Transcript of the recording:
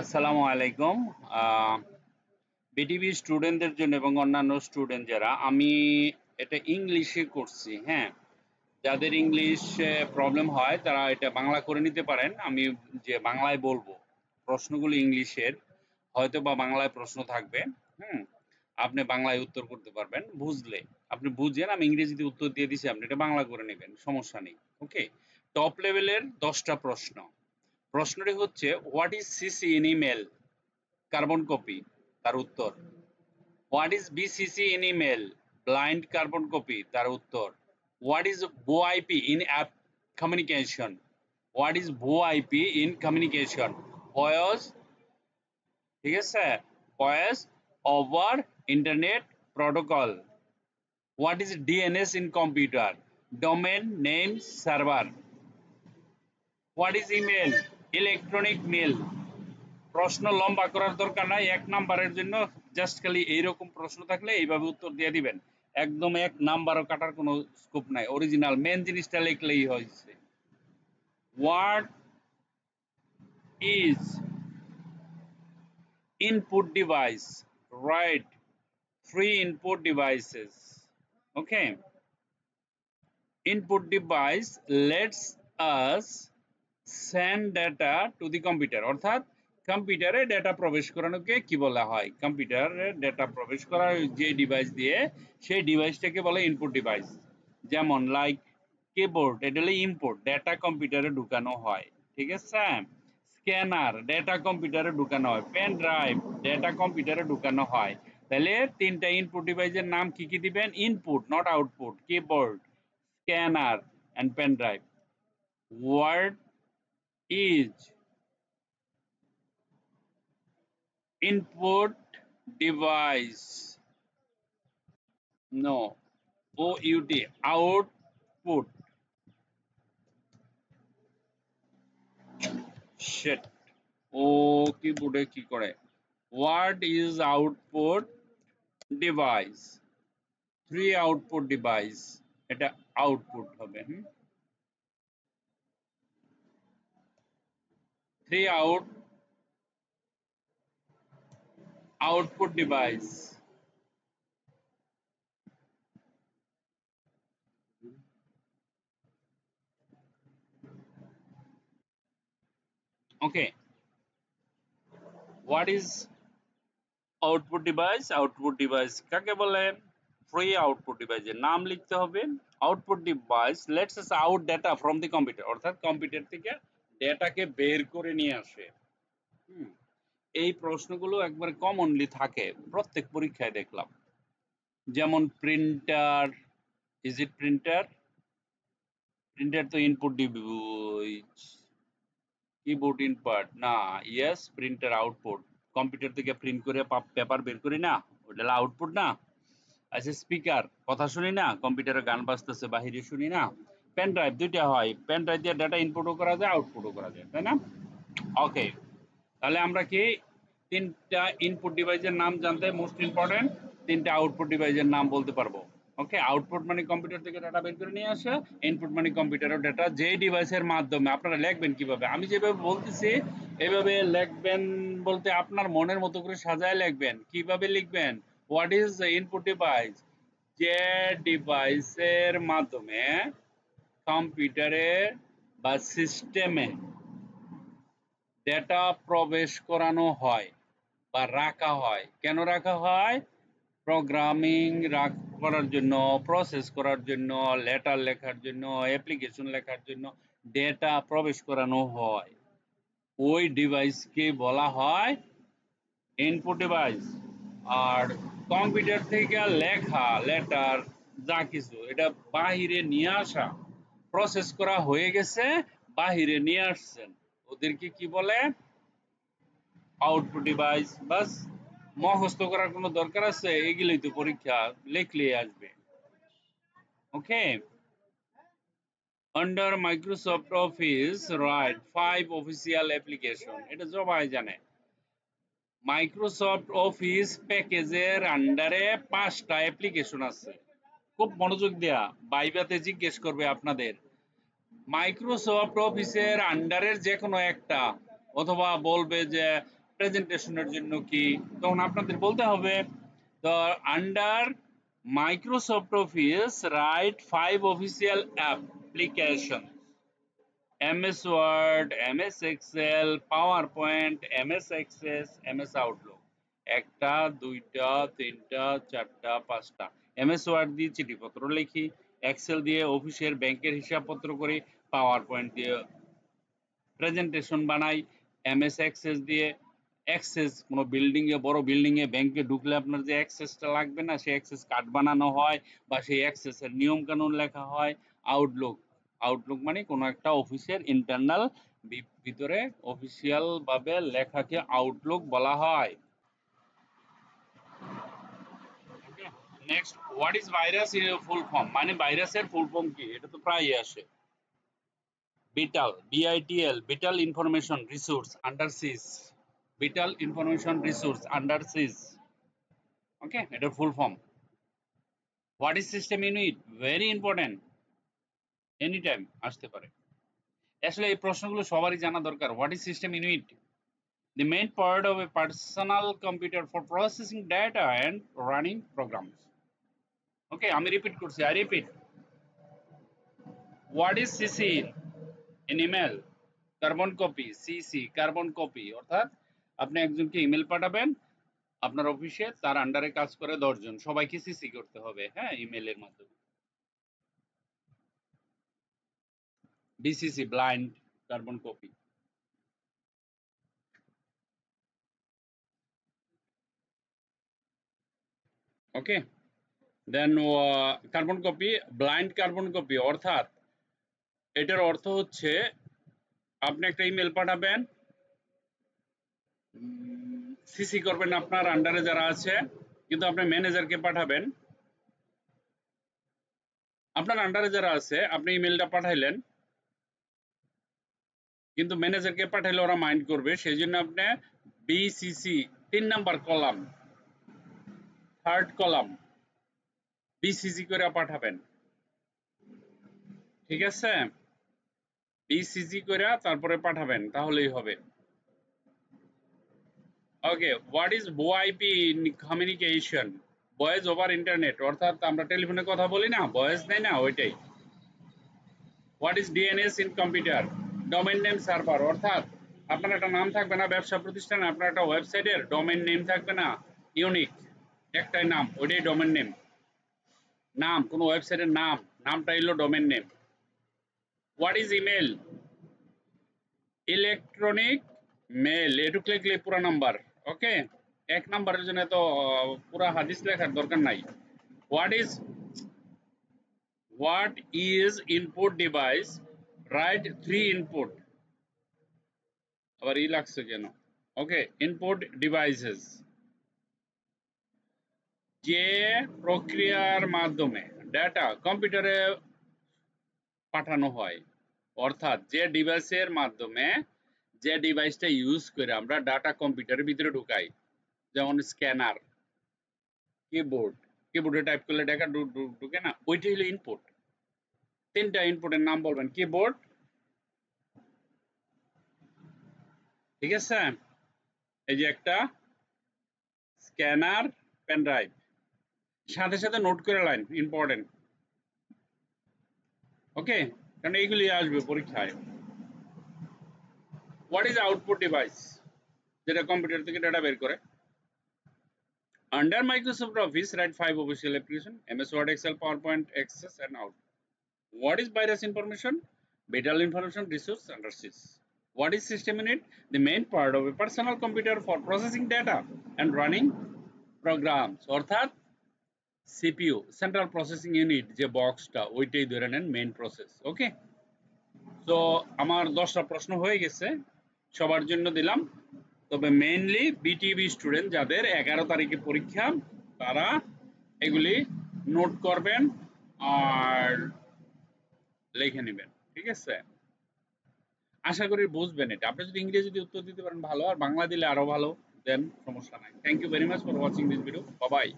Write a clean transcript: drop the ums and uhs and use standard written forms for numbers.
আসসালামু আলাইকুম। বিটিভি স্টুডেন্টদের জন্য এবং অন্যান্য স্টুডেন্ট যারা আমি এটা ইংলিশে করছি, হ্যাঁ? যাদের ইংলিশে প্রবলেম হয় তারা এটা বাংলা করে নিতে পারেন। আমি যে বাংলায় বলবো, প্রশ্নগুলো ইংলিশের, হয়তোবা বাংলায় প্রশ্ন থাকবে, হুম? আপনি বাংলায় উত্তর করতে পারবেন বুঝলে। আপনি বুঝেন, আমি ইংরেজিতে উত্তর দিয়ে দিছি, আপনি এটা বাংলা করে নেবেন, সমস্যা নেই। ওকে? টপ লেভেলের ১০ টা প্রশ্ন। প্রশ্নটি হচ্ছে, what is CC in email? Carbon copy, তার উত্তর। What is BCC in email? Blind carbon copy, তার উত্তর। What is OIP in app communication? What is OIP in communication? Voice, ঠিক আছে, voice over internet protocol. What is DNS in computer? Domain name server. What is email? Electronic mail. প্রশ্ন লম্বা করার দরকার নাই, ১ নাম্বারের জন্য জাস্ট খালি এইরকম প্রশ্ন থাকলে এইভাবে উত্তর দিয়ে দিবেন। একদম ১ নাম্বারও কাটার কোনো স্কোপ নাই। অরিজিনাল মেইন জিনিসটা লিখলেই হইছে। What is input device? Right, free input devices. Okay, input device lets us send data to the computer, অর্থাৎ কম্পিউটারে ডেটা প্রবেশ করানোকে কি বলা হয়? কম্পিউটারে ডেটা প্রবেশ করার যে ডিভাইস দিয়ে, সেই ডিভাইসটাকে বলে ইনপুট ডিভাইস। যেমন লাইক কিবোর্ড, এটা হলো ইনপুট, ডেটা কম্পিউটারে ঢুকানো হয়, ঠিক আছে? স্ক্যানার, ডেটা কম্পিউটারে ঢুকানো হয়। পেন ড্রাইভ, ডেটা কম্পিউটারে ঢুকানো হয়। তাহলে ৩টা ইনপুট ডিভাইসের নাম কি কি দিবেন? Input, not output. Keyboard, scanner and pen drive. What is input device? No. OUT, output. Shit. ও কিবোর্ডে কি করে? What is output device? 3 output device. এটা আউটপুট হবে। 3 output device. Okay. What is output device? Output device কাকে বলে? Free output ডিভাইসের নাম লিখতে হবে। Output device let's us out data from the computer, অর্থাৎ কম্পিউটার থেকে ডেটাকে বের করে নিয়ে আসে। হুম, এই প্রশ্নগুলো একবারে কমনলি থাকে প্রত্যেক পরীক্ষায় দেখলাম। যেমন printer, is it printer? Printer তো ইনপুট ডিভাইস। কিবোর্ড ইনপুট না, ইয়েস প্রিন্টার আউটপুট। কম্পিউটার থেকে প্রিন্ট করে পেপার বের করি না, ওটা আউটপুট না? আচ্ছা, স্পিকার, কথা শুনি না, কম্পিউটারে গান বাজতেছে বাহিরে শুনি না? পেন ড্রাইভ, দুইটা হয়, পেন ড্রাইভ দিয়ে ডাটা ইনপুটও করা যায়, আউটপুটও করা যায়, তাই না? ওকে, তাহলে আমরা কি ৩টা ইনপুট ডিভাইসের নাম জানতে মোস্ট ইম্পর্টেন্ট, ৩টা আউটপুট ডিভাইসের নাম বলতে পারবো। ওকে, আউটপুট মানে কম্পিউটার থেকে ডাটা বের করে নিয়ে আসা, ইনপুট মানে কম্পিউটারের ডাটা যে ডিভাইসের মাধ্যমে। আপনারা লিখবেন কিভাবে? আমি যেভাবে বলতেছি এভাবে লিখবেন, বলতে আপনার মনের মতো করে সাজায় লিখবেন। কিভাবে লিখবেন? What is input device? যে ডিভাইসের মাধ্যমে কম্পিউটারে বা সিস্টেমে ডেটা প্রবেশ করানো হয় বা রাখা হয়। কেন রাখা হয়? প্রোগ্রামিং করার জন্য, প্রসেস করার জন্য, লেটার লেখার জন্য, অ্যাপ্লিকেশন লেখার জন্য ডেটা প্রবেশ করানো হয়। ওই ডিভাইসকে বলা হয় ইনপুট ডিভাইস। আর কম্পিউটার থেকে লেখা লেটার যা কিছু, এটা বাহিরে নিয়ে আসা, প্রসেস করা হয়ে গেছে, বাহিরে নিয়ে আসছেন, ওদেরকে কি বলে? Output device. বাস, মুখস্থ করার কোনো দরকার আছে? এগুলোই তো পরীক্ষা, লিখলেই আসবে। Okay, under Microsoft Office right 5 official application, এটা সবাই জানে। মাইক্রোসফট অফিস প্যাকেজের আন্ডারে 5টা অ্যাপ্লিকেশন আছে। খুব মনোযোগ দেয়া, ভাইভাতে জিজ্ঞেস করবে আপনাদের। মাইক্রোসফট অফিসের আন্ডারের যে কোনো একটা, অথবা বলবে যে প্রেজেন্টেশনের জন্য কি, তখন আপনাদের বলতে হবে the under Microsoft Office write 5 official applications: MS Word, MS Excel, PowerPoint, MS Access, MS Outlook। একটা, দুইটা, তিনটা, চারটা, পাঁচটা। MS Word দিয়ে চিঠিপত্র লিখি, এক্সেল দিয়ে অফিসের ব্যাংকের হিসাবপত্র করি, পাওয়ার পয়েন্ট দিয়ে প্রেজেন্টেশন বানাই, MS Access দিয়ে অ্যাক্সেস কোনো বিল্ডিং এ, বড় বিল্ডিং এ, ব্যাংকে ঢুকলে আপনার যে অ্যাক্সেসটা লাগবে না, সেই অ্যাক্সেস কার্ড বানানো হয় বা সেই অ্যাক্সেসের নিয়ম কানুন লেখা হয়। আউটলুক, আউটলুক মানে কোনো একটা অফিসের ইন্টারনাল ভিতরে অফিসিয়াল ভাবে লেখাকে আউটলুক বলা হয়। Okay, next, what is virus in full form, মানে ভাইরাসের ফুল ফর্ম কি, এটা তো প্রায়ই আসে। Vital, BITL, vital information resource under siege, vital information resource under siege. Okay, এটার full form. What is system unit, very important, any time আসতে পারে। আসলে এই প্রশ্নগুলো সবারই জানা দরকার। What is system unit, the main part of a personal computer for processing data and running programs. Okay, আমি রিপিট করছি, I repeat. What is CC in email? Carbon copy, CC carbon copy, অর্থাৎ আপনি একজনকে email পাঠাবেন আপনার অফিসে, তার আন্ডারে কাজ করে 10 জন, সবাইকে সিসি করতে হবে, হ্যাঁ, ইমেলের মাধ্যমে। BCC, blind carbon copy. Okay, then carbon copy, blind carbon copy, অর্থাৎ এটার অর্থ হচ্ছে আপনি একটা ইমেল পাঠাবেন, সিসি করবেন আপনার আন্ডারে যারা আছে, কিন্তু আপনি ম্যানেজারকে পাঠাবেন, আপনার আন্ডারে যারা আছে আপনি ইমেলটা পাঠাইলেন, কিন্তু ম্যানেজারকে পাঠাইলে ওরা মাইন্ড করবে, সেই জন্য আপনি BCC 3 number column, third column BCC করে পাঠাবেন, ঠিক আছে? বিসিসি করে তারপরে পাঠাবেন, তাহলেই হবে। Okay, what is OIP in communication, voice over internet, অর্থাৎ আমরা টেলিফোনে কথা বলি না, ভয়েস দেয় না, ওইটাই। What is DNS in computer, domain name server, অর্থাৎ আপনার একটা নাম থাকবে না ব্যবসা প্রতিষ্ঠানে, আপনার একটা ওয়েবসাইটের ডোমেইন নেম থাকবে না, ইউনিক একটাই নাম, ওইটাই ডোমেইন নেম। নাম, কোনো ওয়েবসাইটের নাম, নামটা হলো domain name. What is email, electronic mail, এটুক লিখলে পুরো নাম্বার। ওকে, এক নাম্বারের জন্য তো পুরা হাদিস লেখার দরকার নাই। What is input device, right 3 input, আবার ই লাগছে কেন? ওকে, ইনপুট ডিভাইসেস, যে প্রক্রিয়ার মাধ্যমে ডেটা কম্পিউটারে পাঠানো হয়, অর্থাৎ যে ডিভাইসের মাধ্যমে, যে ডিভাইসটা ইউজ করে আমরা ডাটা কম্পিউটারের ভিতরে ঢুকাই, যেমন স্ক্যানার, কিবোর্ড, কিবোর্ডে টাইপ করলে ডাটা ঢুকে না, ওইটাই হলো ইনপুট। 3টা ইনপুটের নাম বলবেন, কিবোর্ড, ঠিক আছে, এই যে একটা স্ক্যানার, পেন ড্রাইভ, সাথে সাথে নোট করে লাইন, ইম্পর্টেন্ট। ওকে, কারণ এইগুলি আসবে পরীক্ষায়। হোয়াট ইজ আউটপুট ডিভাইস, যেটা কম্পিউটার থেকে ডাটা বের করে। Under Microsoft Office, write 5 official applications: MS Word, Excel, PowerPoint, Access, and Out. What is virus information? Vital information resource under SIS. What is system unit? The main part of a personal computer for processing data and running programs. অর্থাৎ CPU, Central Processing Unit, যে বক্সটা, ওইটাই ধরে নেন main process. ওকে, তো আমার 10টা প্রশ্ন হয়ে গেছে, সবার জন্য দিলাম, তবে মেইনলি বিটিবি স্টুডেন্ট যাদের 11 তারিখে পরীক্ষা, তারা এগুলি নোট করবেন আর লিখে নেবেন, ঠিক আছে? আশা করি বুঝবেন এটা। আপনি যদি ইংরেজিতে উত্তর দিতে পারেন ভালো, আর বাংলা দিলে আরো ভালো, দেন সমস্যা নাই। Thank you very much for watching this video, bye by.